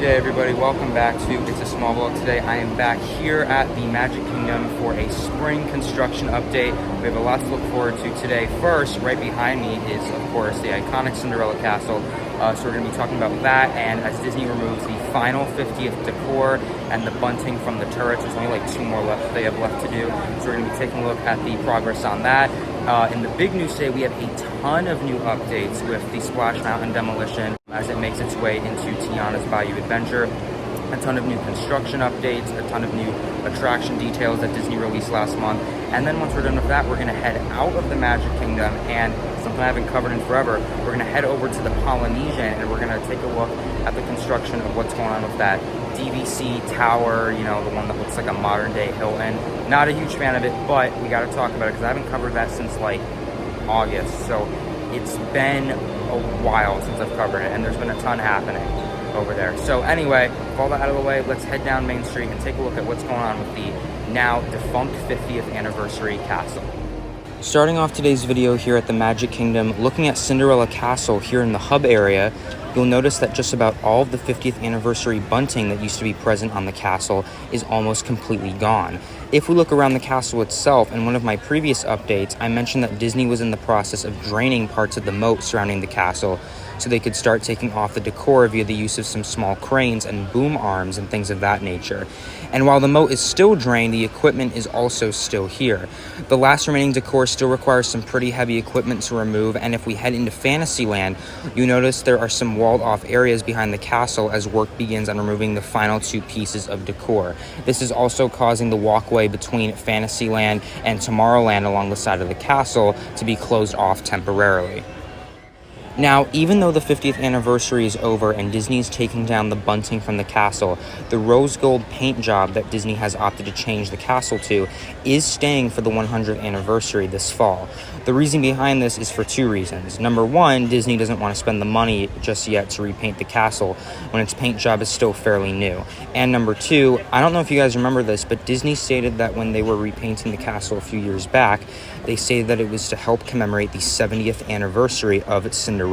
Yeah, everybody, welcome back to It's a Small Vlog. Today I am back here at the Magic Kingdom for a spring construction update. We have a lot to look forward to today. First, right behind me is, of course, the iconic Cinderella Castle. So we're going to be talking about that, and as Disney removes the final 50th decor and the bunting from the turrets, there's only like 2 more left they have left to do. So we're going to be taking a look at the progress on that. In the big news today, we have a ton of new updates with the Splash Mountain demolition as it makes its way into Tiana's Bayou adventure. A ton of new construction updates, a ton of new attraction details that Disney released last month. And then once we're done with that, we're gonna head out of the Magic Kingdom, and something I haven't covered in forever, we're gonna head over to the Polynesian and we're gonna take a look at the construction of what's going on with that DVC Tower, you know, the one that looks like a modern day Hilton. Not a huge fan of it, but we gotta talk about it because I haven't covered that since like August. So it's been a while since I've covered it, and there's been a ton happening over there. So anyway, with all that out of the way, let's head down Main Street and take a look at what's going on with the now defunct 50th anniversary castle. Starting off today's video here at the Magic Kingdom, looking at Cinderella Castle here in the hub area, you'll notice that just about all of the 50th anniversary bunting that used to be present on the castle is almost completely gone. If we look around the castle itself, in one of my previous updates, I mentioned that Disney was in the process of draining parts of the moat surrounding the castle so they could start taking off the decor via the use of some small cranes and boom arms and things of that nature. And while the moat is still drained, the equipment is also still here. The last remaining decor still requires some pretty heavy equipment to remove, and if we head into Fantasyland, you notice there are some walled off areas behind the castle as work begins on removing the final 2 pieces of decor. This is also causing the walkway between Fantasyland and Tomorrowland along the side of the castle to be closed off temporarily. Now, even though the 50th anniversary is over and Disney is taking down the bunting from the castle, the rose gold paint job that Disney has opted to change the castle to is staying for the 100th anniversary this fall. The reason behind this is for 2 reasons. Number 1, Disney doesn't want to spend the money just yet to repaint the castle when its paint job is still fairly new. And number 2, I don't know if you guys remember this, but Disney stated that when they were repainting the castle a few years back, they stated that it was to help commemorate the 70th anniversary of Cinderella.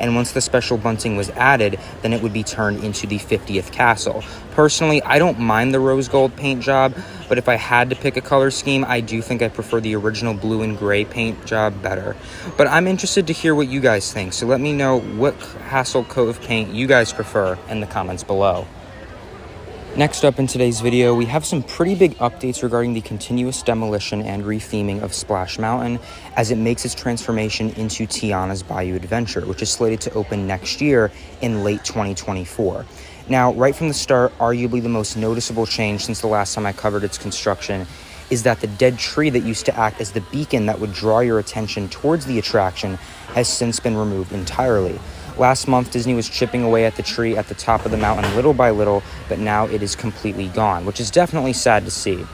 And once the special bunting was added, then it would be turned into the 50th castle. Personally, I don't mind the rose gold paint job, but if I had to pick a color scheme, I do think I prefer the original blue and gray paint job better. But I'm interested to hear what you guys think, so let me know what Castle coat of paint you guys prefer in the comments below. Next up in today's video, we have some pretty big updates regarding the continuous demolition and retheming of Splash Mountain as it makes its transformation into Tiana's Bayou adventure, which is slated to open next year in late 2024. Now, right from the start, arguably the most noticeable change since the last time I covered its construction is that the dead tree that used to act as the beacon that would draw your attention towards the attraction has since been removed entirely. Last month, Disney was chipping away at the tree at the top of the mountain little by little, but now it is completely gone, which is definitely sad to see.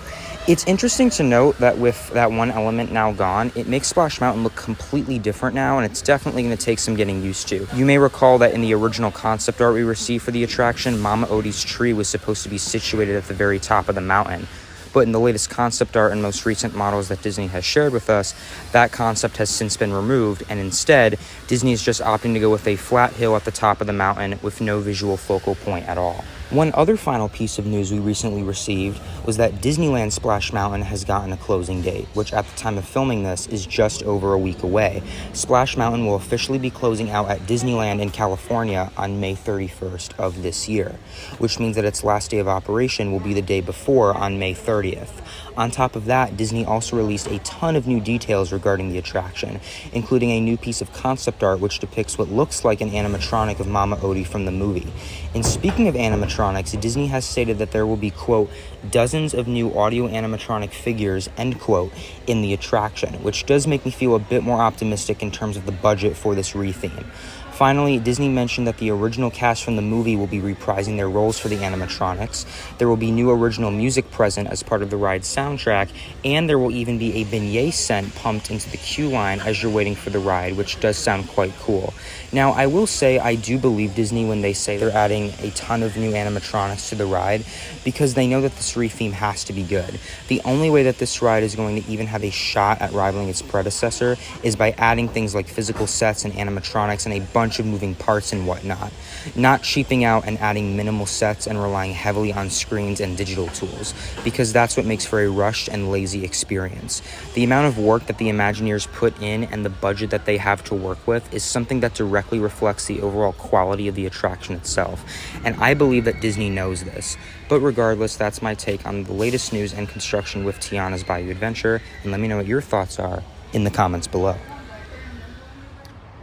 It's interesting to note that with that one element now gone, it makes Splash Mountain look completely different now, and it's definitely going to take some getting used to. You may recall that in the original concept art we received for the attraction, Mama Odie's tree was supposed to be situated at the very top of the mountain. But in the latest concept art and most recent models that Disney has shared with us, that concept has since been removed, and instead, Disney is just opting to go with a flat hill at the top of the mountain with no visual focal point at all. One other final piece of news we recently received was that Disneyland Splash Mountain has gotten a closing date, which at the time of filming this is just over a week away. Splash Mountain will officially be closing out at Disneyland in California on May 31st of this year, which means that its last day of operation will be the day before on May 30th. On top of that, Disney also released a ton of new details regarding the attraction, including a new piece of concept art which depicts what looks like an animatronic of Mama Odie from the movie. And speaking of animatronics, Disney has stated that there will be, quote, dozens of new audio animatronic figures, end quote, in the attraction, which does make me feel a bit more optimistic in terms of the budget for this retheme. Finally, Disney mentioned that the original cast from the movie will be reprising their roles for the animatronics. There will be new original music present as part of the ride's soundtrack, and there will even be a beignet scent pumped into the queue line as you're waiting for the ride, which does sound quite cool. Now, I will say I do believe Disney when they say they're adding a ton of new animatronics to the ride, because they know that this retheme has to be good. The only way that this ride is going to even have a shot at rivaling its predecessor is by adding things like physical sets and animatronics and a bunch bunch of moving parts and whatnot, not cheaping out and adding minimal sets and relying heavily on screens and digital tools, because that's what makes for a rushed and lazy experience. The amount of work that the Imagineers put in and the budget that they have to work with is something that directly reflects the overall quality of the attraction itself, and I believe that Disney knows this. But regardless, that's my take on the latest news and construction with Tiana's Bayou Adventure, and let me know what your thoughts are in the comments below.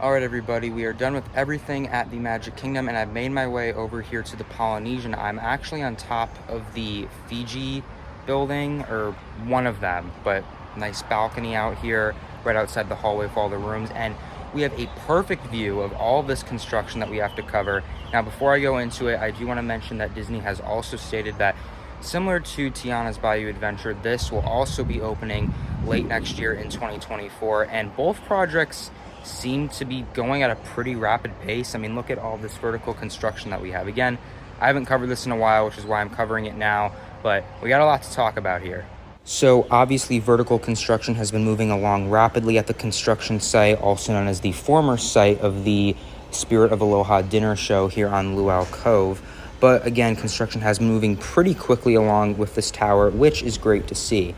All right, everybody, we are done with everything at the Magic Kingdom, and I've made my way over here to the Polynesian. I'm actually on top of the Fiji building, or one of them, but nice balcony out here right outside the hallway for all the rooms, and we have a perfect view of all this construction that we have to cover. Now, before I go into it, I do want to mention that Disney has also stated that similar to Tiana's Bayou Adventure, this will also be opening late next year in 2024, and both projects seem to be going at a pretty rapid pace. I mean, look at all this vertical construction that we have. Again, I haven't covered this in a while, which is why I'm covering it now, but we got a lot to talk about here. So obviously vertical construction has been moving along rapidly at the construction site, also known as the former site of the Spirit of Aloha dinner show here on Luau Cove. But again, construction has been moving pretty quickly along with this tower, which is great to see.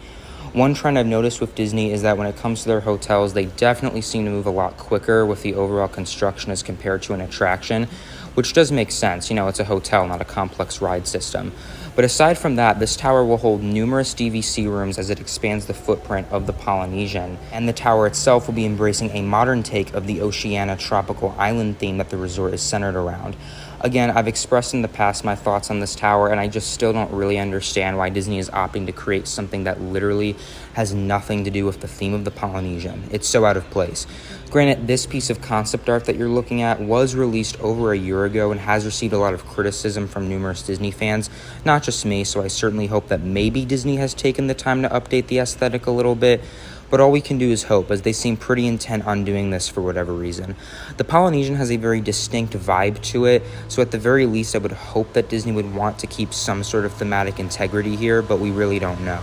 One trend I've noticed with Disney is that when it comes to their hotels, they definitely seem to move a lot quicker with the overall construction as compared to an attraction, which does make sense. You know, it's a hotel, not a complex ride system. But aside from that, this tower will hold numerous DVC rooms as it expands the footprint of the Polynesian, and the tower itself will be embracing a modern take of the Oceania tropical island theme that the resort is centered around. Again, I've expressed in the past my thoughts on this tower, and I just still don't really understand why Disney is opting to create something that literally has nothing to do with the theme of the Polynesian. It's so out of place. Granted, this piece of concept art that you're looking at was released over a year ago and has received a lot of criticism from numerous Disney fans, not just me, so I certainly hope that maybe Disney has taken the time to update the aesthetic a little bit. But all we can do is hope, as they seem pretty intent on doing this for whatever reason. The Polynesian has a very distinct vibe to it, so at the very least I would hope that Disney would want to keep some sort of thematic integrity here, but we really don't know.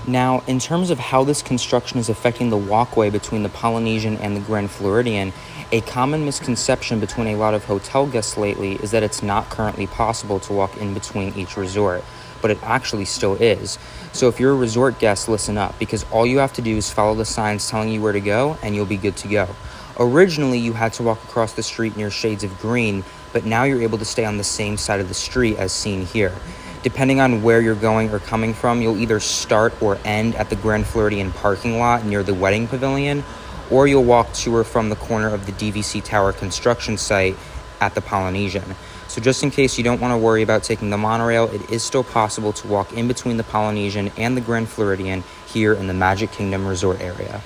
Now, in terms of how this construction is affecting the walkway between the Polynesian and the Grand Floridian, a common misconception between a lot of hotel guests lately is that it's not currently possible to walk in between each resort, but it actually still is. So if you're a resort guest, listen up, because all you have to do is follow the signs telling you where to go and you'll be good to go. Originally, you had to walk across the street near shades of green, but now you're able to stay on the same side of the street as seen here. Depending on where you're going or coming from, you'll either start or end at the Grand Floridian parking lot near the wedding pavilion, or you'll walk to or from the corner of the DVC Tower construction site at the Polynesian. So just in case you don't want to worry about taking the monorail, it is still possible to walk in between the Polynesian and the Grand Floridian here in the Magic Kingdom resort area.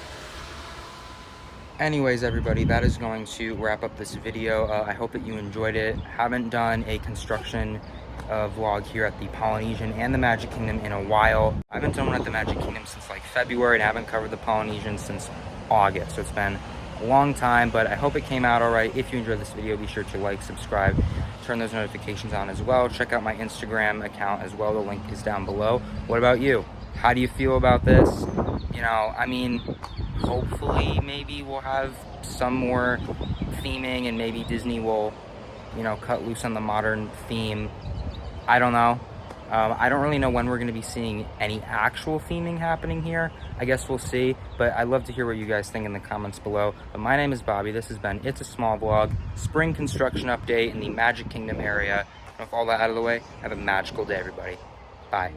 Anyways, everybody, that is going to wrap up this video. I hope that you enjoyed it. Haven't done a construction vlog here at the Polynesian and the Magic Kingdom in a while. I haven't done one at the Magic Kingdom since like February, and I haven't covered the Polynesian since August, so it's been a long time, but I hope it came out all right. If you enjoyed this video, be sure to like, subscribe, turn those notifications on as well. Check out my Instagram account as well. The link is down below. What about you? How do you feel about this? You know, I mean, hopefully maybe we'll have some more theming and maybe Disney will, you know, cut loose on the modern theme. I don't know. I don't really know when we're going to be seeing any actual theming happening here. I guess we'll see, but I'd love to hear what you guys think in the comments below. But my name is Bobby. This has been It's a Small Vlog, spring construction update in the Magic Kingdom area. And with all that out of the way, have a magical day, everybody. Bye.